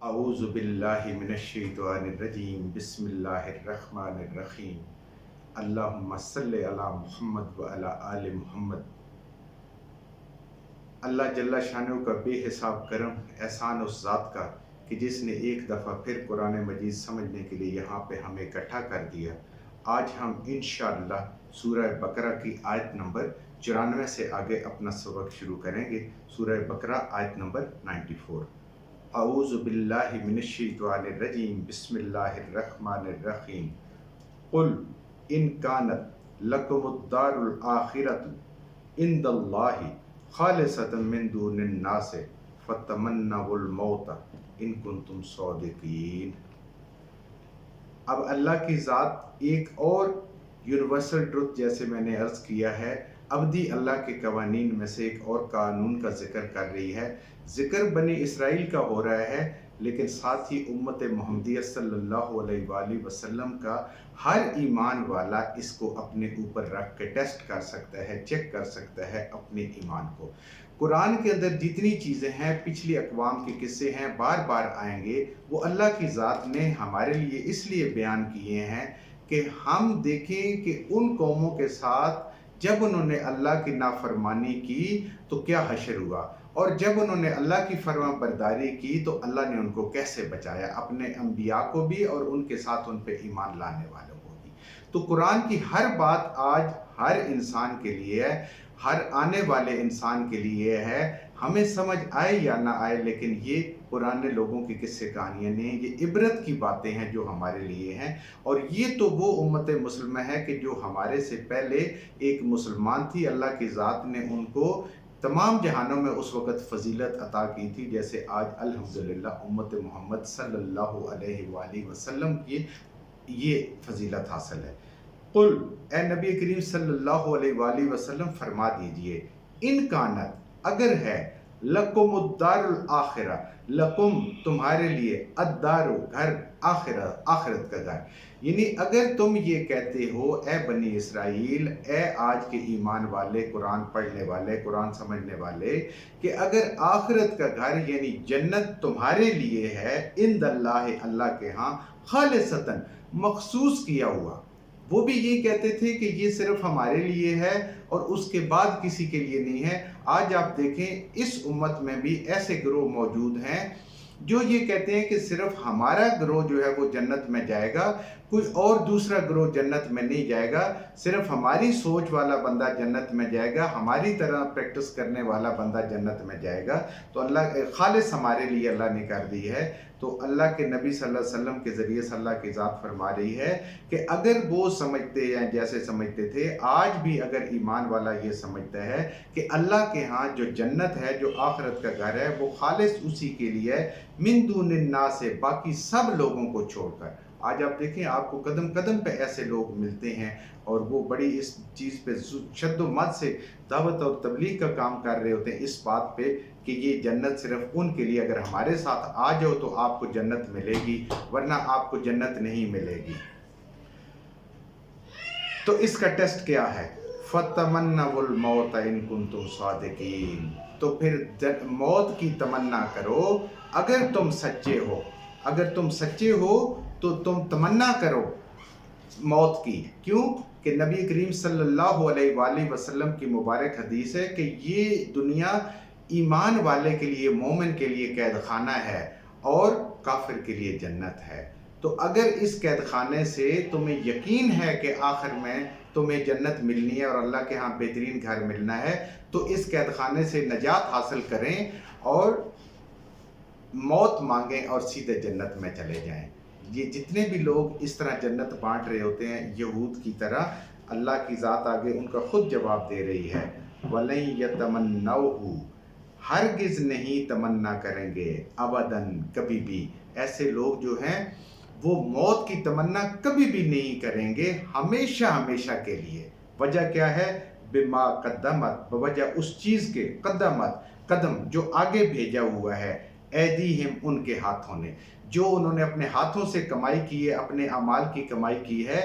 اعوذ باللہ من الشیطان الرجیم بسم اللہ الرحمن الرحیم اللہم صلی علی محمد وعلی آل محمد۔ اللہ جل شانہ کا بے حساب کرم احسان اس ذات کا کہ جس نے ایک دفعہ پھر قرآن مجید سمجھنے کے لیے یہاں پہ ہمیں اکٹھا کر دیا۔ آج ہم انشاءاللہ سورہ بقرہ کی آیت نمبر 94 سے آگے اپنا سبق شروع کریں گے۔ سورہ بقرہ آیت نمبر 94۔ اعوذ باللہ من الشیطان الرجیم بسم اللہ الرحمن الرحیم قل ان کانت لکم الدار الآخرۃ عند اللہ خالصۃ من دون الناس فتمنوا الموت ان کنتم صادقین۔ اب اللہ کی ذات ایک اور یونیورسل ٹروتھ، جیسے میں نے عرض کیا ہے، ابدی اللہ کے قوانین میں سے ایک اور قانون کا ذکر کر رہی ہے۔ ذکر بنی اسرائیل کا ہو رہا ہے، لیکن ساتھ ہی امت محمدیہ صلی اللہ علیہ وآلہ وسلم کا ہر ایمان والا اس کو اپنے اوپر رکھ کے ٹیسٹ کر سکتا ہے، چیک کر سکتا ہے اپنے ایمان کو۔ قرآن کے اندر جتنی چیزیں ہیں، پچھلی اقوام کے قصے ہیں، بار بار آئیں گے، وہ اللہ کی ذات نے ہمارے لیے اس لیے بیان کیے ہیں کہ ہم دیکھیں کہ ان قوموں کے ساتھ جب انہوں نے اللہ کی نافرمانی کی تو کیا حشر ہوا، اور جب انہوں نے اللہ کی فرما برداری کی تو اللہ نے ان کو کیسے بچایا، اپنے انبیاء کو بھی اور ان کے ساتھ ان پہ ایمان لانے والوں کو بھی۔ تو قرآن کی ہر بات آج ہر انسان کے لیے ہے، ہر آنے والے انسان کے لیے ہے، ہمیں سمجھ آئے یا نہ آئے، لیکن یہ پرانے لوگوں کی قصے کہانیاں نہیں، یہ عبرت کی باتیں ہیں جو ہمارے لیے ہیں۔ اور یہ تو وہ امت مسلمہ ہے کہ جو ہمارے سے پہلے ایک مسلمان تھی، اللہ کی ذات نے ان کو تمام جہانوں میں اس وقت فضیلت عطا کی تھی، جیسے آج الحمدللہ امت محمد صلی اللہ علیہ وآلہ وسلم کی یہ فضیلت حاصل ہے۔ قل، اے نبی کریم صلی اللہ علیہ وآلہ وسلم فرما دیجئے، ان کانت، اگر ہے، لکم الدار الآخرہ، لکم تمہارے لیے، الدار گھر، آخرت کا گھر، یعنی اگر تم یہ کہتے ہو اے بنی اسرائیل، اے آج کے ایمان والے، قرآن پڑھنے والے، قرآن سمجھنے والے، کہ اگر آخرت کا گھر یعنی جنت تمہارے لیے ہے، عند اللہ، اللہ کے ہاں، خالصتاً، مخصوص کیا ہوا، وہ بھی یہ کہتے تھے کہ یہ صرف ہمارے لیے ہے اور اس کے بعد کسی کے لیے نہیں ہے۔ آج آپ دیکھیں اس امت میں بھی ایسے گروہ موجود ہیں جو یہ کہتے ہیں کہ صرف ہمارا گروہ جو ہے وہ جنت میں جائے گا، کوئی اور دوسرا گروہ جنت میں نہیں جائے گا، صرف ہماری سوچ والا بندہ جنت میں جائے گا، ہماری طرح پریکٹس کرنے والا بندہ جنت میں جائے گا۔ تو اللہ خالص ہمارے لیے اللہ نے کر دی ہے۔ تو اللہ کے نبی صلی اللہ علیہ وسلم کے ذریعے سے اللہ کی ذات فرما رہی ہے کہ اگر وہ سمجھتے ہیں جیسے سمجھتے تھے، آج بھی اگر ایمان والا یہ سمجھتا ہے کہ اللہ کے ہاں جو جنت ہے، جو آخرت کا گھر ہے، وہ خالص اسی کے لیے ہے، من دون الناس، سے باقی سب لوگوں کو چھوڑ کر۔ آج آپ دیکھیں، آپ کو قدم قدم پہ ایسے لوگ ملتے ہیں اور وہ بڑی اس چیز پہ شد و مت سے دعوت اور تبلیغ کا کام کر رہے ہوتے ہیں، اس بات پہ کہ یہ جنت صرف ان کے لیے، اگر ہمارے ساتھ آ جاؤ تو آپ کو جنت ملے گی، ورنہ آپ کو جنت نہیں ملے گی۔ تو اس کا ٹیسٹ کیا ہے؟ فَتَمَنَّوُا الْمَوْتَ إِن كُنتُمْ صَادِقِينَ، تو پھر موت کی تمنا کرو اگر تم سچے ہو، اگر تم سچے ہو تو تم تمنا کرو موت کی۔ کیوں کہ نبی کریم صلی اللہ علیہ وآلہ وسلم کی مبارک حدیث ہے کہ یہ دنیا ایمان والے کے لیے، مومن کے لیے قید خانہ ہے اور کافر کے لیے جنت ہے۔ تو اگر اس قید خانے سے تمہیں یقین ہے کہ آخر میں تمہیں جنت ملنی ہے اور اللہ کے ہاں بہترین گھر ملنا ہے، تو اس قید خانے سے نجات حاصل کریں اور موت مانگیں اور سیدھے جنت میں چلے جائیں۔ یہ جتنے بھی لوگ اس طرح جنت بانٹ رہے ہوتے ہیں یہود کی طرح، اللہ کی ذات آگے ان کا خود جواب دے رہی ہے، وَلَن يَتَمَنَّوْهُ، ہرگز نہیں تمنا کریں گے، ابداً، کبھی بھی۔ ایسے لوگ جو ہیں وہ موت کی تمنا کبھی بھی نہیں کریں گے، ہمیشہ ہمیشہ کے لیے۔ وجہ کیا ہے؟ بما قدمت، بوجہ اس چیز کے، قدمت، قدم جو آگے بھیجا ہوا ہے، ایدیہم، ان کے ہاتھوں نے، جو انہوں نے اپنے ہاتھوں سے کمائی کی ہے، اپنے اعمال کی کمائی کی ہے،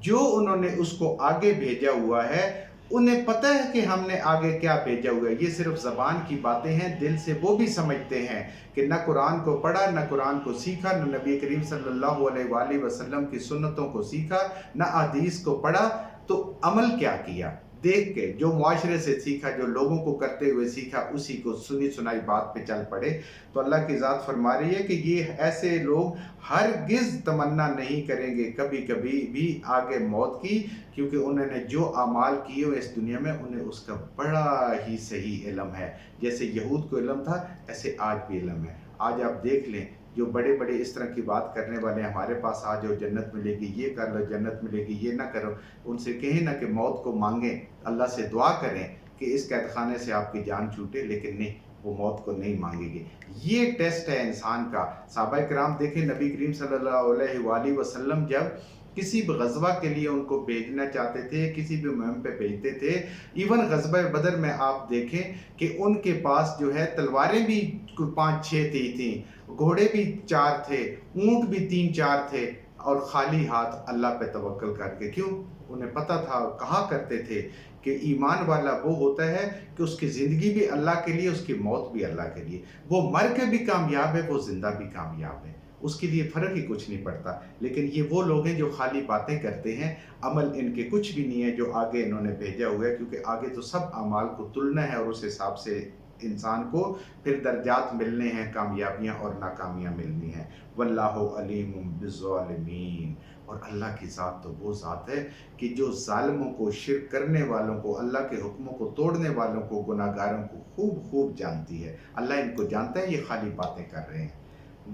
جو انہوں نے اس کو آگے بھیجا ہوا ہے، انہیں پتہ ہے کہ ہم نے آگے کیا بھیجا ہوا ہے۔ یہ صرف زبان کی باتیں ہیں، دل سے وہ بھی سمجھتے ہیں کہ نہ قرآن کو پڑھا، نہ قرآن کو سیکھا، نہ نبی کریم صلی اللہ علیہ وآلہ وسلم کی سنتوں کو سیکھا، نہ حدیث کو پڑھا، تو عمل کیا کیا؟ دیکھ کے جو معاشرے سے سیکھا، جو لوگوں کو کرتے ہوئے سیکھا، اسی کو سنی سنائی بات پہ چل پڑے۔ تو اللہ کی ذات فرما رہی ہے کہ یہ ایسے لوگ ہرگز تمنا نہیں کریں گے کبھی کبھی بھی آگے موت کی، کیونکہ انہوں نے جو اعمال کیے ہوئے اس دنیا میں انہیں اس کا بڑا ہی صحیح علم ہے۔ جیسے یہود کو علم تھا، ایسے آج بھی علم ہے۔ آج آپ دیکھ لیں، جو بڑے بڑے اس طرح کی بات کرنے والے ہیں، ہمارے پاس آ جاؤ جنت ملے گی، یہ کر لو جنت ملے گی، یہ نہ کرو، ان سے کہیں نہ کہ موت کو مانگیں، اللہ سے دعا کریں کہ اس قید خانے سے آپ کی جان چھوٹے، لیکن نہیں، وہ موت کو نہیں مانگے گی۔ یہ ٹیسٹ ہے انسان کا۔ صحابہ کرام دیکھیں، نبی کریم صلی اللہ علیہ وآلہ وسلم جب کسی بھی غزوہ کے لیے ان کو بھیجنا چاہتے تھے، کسی بھی مہم پہ بھیجتے تھے، ایون غزوہ بدر میں آپ دیکھیں کہ ان کے پاس جو ہے تلواریں بھی 5-6 تھیں، گھوڑے بھی 4 تھے، اونٹ بھی 3-4 تھے، اور خالی ہاتھ اللہ پہ توکل کر کے۔ کیوں؟ انہیں پتہ تھا، کہا کرتے تھے کہ ایمان والا وہ ہوتا ہے کہ اس کی زندگی بھی اللہ کے لیے، اس کی موت بھی اللہ کے لیے، وہ مر کے بھی کامیاب ہے، وہ زندہ بھی کامیاب ہے، اس کے لیے فرق ہی کچھ نہیں پڑتا۔ لیکن یہ وہ لوگ ہیں جو خالی باتیں کرتے ہیں، عمل ان کے کچھ بھی نہیں ہے جو آگے انہوں نے بھیجا ہوا ہے، کیونکہ آگے تو سب اعمال کو تلنا ہے اور اس حساب سے انسان کو پھر درجات ملنے ہیں، کامیابیاں اور ناکامیاں ملنی ہیں۔ واللہ علیم بالظالمین، اور اللہ کی ذات تو وہ ذات ہے کہ جو ظالموں کو، شرک کرنے والوں کو، اللہ کے حکموں کو توڑنے والوں کو، گناہ گاروں کو خوب خوب جانتی ہے۔ اللہ ان کو جانتا ہے، یہ خالی باتیں کر رہے ہیں۔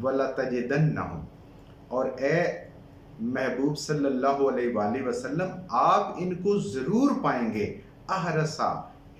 وَلَتَجِدَنَّهُمْ، اور اے محبوب صلی اللہ علیہ وآلہ وسلم، آپ ان کو ضرور پائیں گے، احرسا،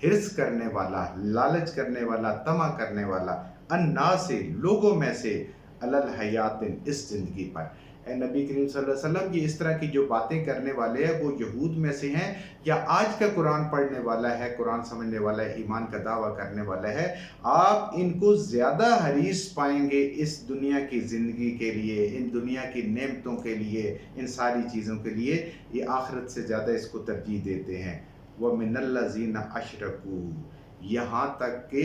حرص کرنے والا، لالچ کرنے والا، طمع کرنے والا، الناس، لوگوں میں سے، علی الحیات، اس زندگی پر۔ اے نبی کریم صلی اللہ علیہ وسلم، یہ اس طرح کی جو باتیں کرنے والے ہیں وہ یہود میں سے ہیں یا آج کا قرآن پڑھنے والا ہے، قرآن سمجھنے والا ہے، ایمان کا دعویٰ کرنے والا ہے، آپ ان کو زیادہ حریص پائیں گے اس دنیا کی زندگی کے لیے، ان دنیا کی نعمتوں کے لیے، ان ساری چیزوں کے لیے، یہ آخرت سے زیادہ اس کو ترجیح دیتے ہیں۔ وَمِنَ الَّذِينَ أَشْرَكُوا، یہاں تک کہ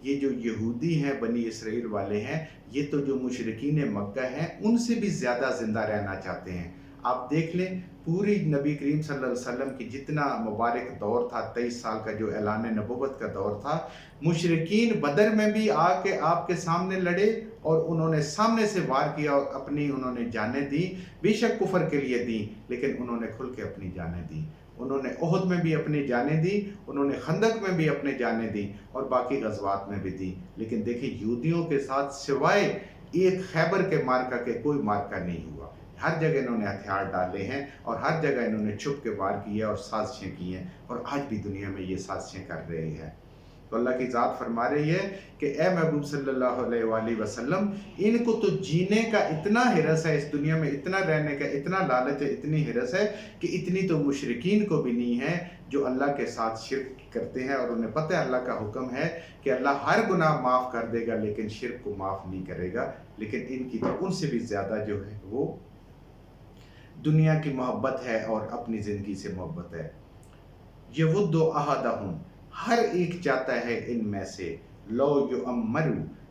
یہ جو یہودی ہیں، بنی اسرائیل والے ہیں، یہ تو جو مشرکین مکہ ہیں ان سے بھی زیادہ زندہ رہنا چاہتے ہیں۔ آپ دیکھ لیں، پوری نبی کریم صلی اللہ علیہ وسلم کی جتنا مبارک دور تھا، 23 سال کا جو اعلان نبوت کا دور تھا، مشرکین بدر میں بھی آ کے آپ کے سامنے لڑے اور انہوں نے سامنے سے وار کیا اور اپنی انہوں نے جانیں دی، بے شک کفر کے لیے دی، لیکن انہوں نے کھل کے اپنی جانیں دی۔ انہوں نے احد میں بھی اپنی جانیں دی، انہوں نے خندق میں بھی اپنی جانیں دی، اور باقی غزوات میں بھی دی۔ لیکن دیکھیں، یہودیوں کے ساتھ سوائے ایک خیبر کے مارکہ کے کوئی مارکہ نہیں ہوا۔ ہر جگہ انہوں نے ہتھیار ڈالے ہیں اور ہر جگہ انہوں نے چھپ کے وار کیا اور سازشیں کی ہیں، اور آج بھی دنیا میں یہ سازشیں کر رہے ہیں۔ تو اللہ کی ذات فرما رہی ہے کہ اے محبوب صلی اللہ علیہ وآلہ وسلم، ان کو تو جینے کا اتنا حرص ہے، اس دنیا میں اتنا رہنے کا اتنا لالچ ہے، اتنی حرص ہے کہ اتنی تو مشرکین کو بھی نہیں ہے جو اللہ کے ساتھ شرک کرتے ہیں، اور انہیں پتہ ہے اللہ کا حکم ہے کہ اللہ ہر گناہ معاف کر دے گا لیکن شرک کو معاف نہیں کرے گا۔ لیکن ان کی تو ان سے بھی زیادہ جو ہے وہ دنیا کی محبت ہے اور اپنی زندگی سے محبت ہے۔ یود احدہم، ہر ایک چاہتا ہے ان میں سے، لو یعمر،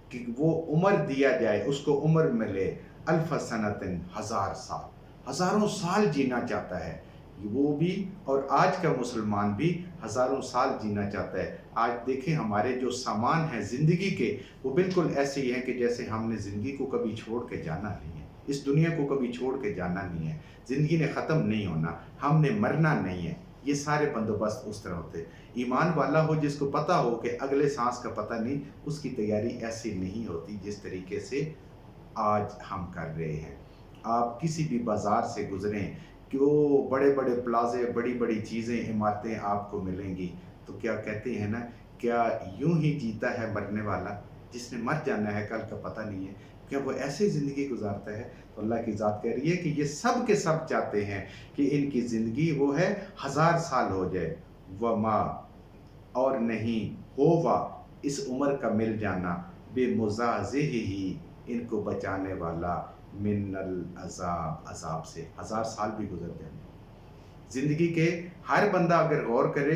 کہ وہ عمر دیا جائے، اس کو عمر ملے، الف سنۃ، 1000 سال، ہزاروں سال جینا چاہتا ہے وہ بھی، اور آج کا مسلمان بھی ہزاروں سال جینا چاہتا ہے۔ آج دیکھیں ہمارے جو سامان ہیں زندگی کے، وہ بالکل ایسے ہی ہیں کہ جیسے ہم نے زندگی کو کبھی چھوڑ کے جانا نہیں ہے، اس دنیا کو کبھی چھوڑ کے جانا نہیں ہے، زندگی نے ختم نہیں ہونا، ہم نے مرنا نہیں ہے۔ یہ سارے بندوبست اس طرح ہوتے۔ ایمان والا ہو جس کو پتہ ہو کہ اگلے سانس کا پتہ نہیں، اس کی تیاری ایسی نہیں ہوتی جس طریقے سے آج ہم کر رہے ہیں۔ آپ کسی بھی بازار سے گزریں کہ وہ بڑے بڑے پلازے، بڑی بڑی چیزیں، عمارتیں آپ کو ملیں گی، تو کیا کہتے ہیں نا، کیا یوں ہی جیتا ہے مرنے والا؟ جس نے مر جانا ہے، کل کا پتہ نہیں ہے، کیا وہ ایسے زندگی گزارتا ہے؟ تو اللہ کی ذات کہہ رہی ہے کہ یہ سب کے سب چاہتے ہیں کہ ان کی زندگی وہ ہے 1000 سال ہو جائے، وما، اور نہیں، ہوا، اس عمر کا مل جانا، بے مزازہ ہی، ان کو بچانے والا، من العذاب، عذاب سے، 1000 سال بھی گزر جائیں۔ زندگی کے ہر بندہ اگر غور کرے